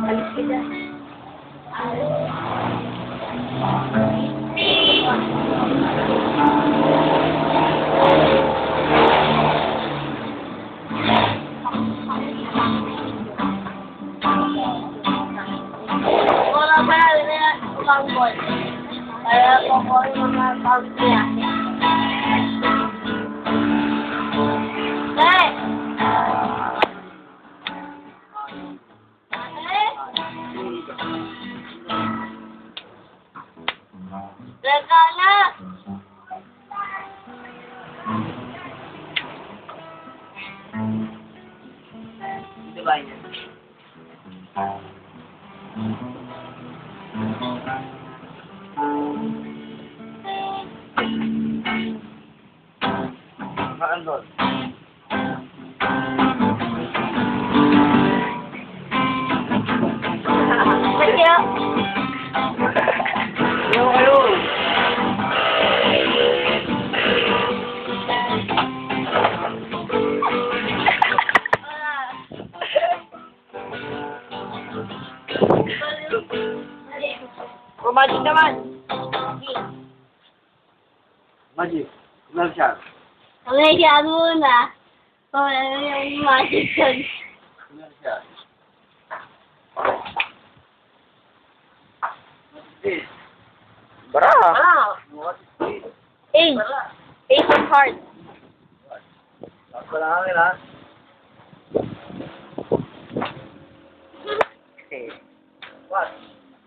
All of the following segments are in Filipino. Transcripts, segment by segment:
Alis ka dyan. Wala pa na pang-ball. Kaya po ko yung mga pang-niya. Hey! Leka na! Ito ba yun? Maandol. Thank you. Ayaw kayo. Magic naman. Magic. Kulang siya. Okay, siya muna. Kung ano yung magic yun. Kulang siya. Bara! What is this? Ace. Ace of hearts. Wala kami na. Okay. What?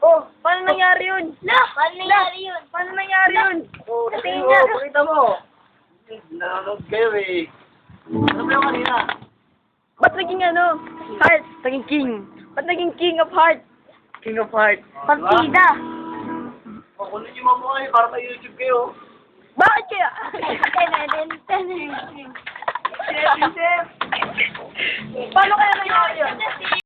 Oh, paano nangyari yun? Paano nangyari yun? Paano nangyari yun? Oh, Tingin nga. pakita mo. Nanonood kayo eh. Ano ba yung kanina? Ba't naging ano? Heart. Naging king. Ba't naging king of hearts? King of Hearts. Partida. Oh, kunin niyo mo kayo para sa YouTube kayo. Bakit kaya?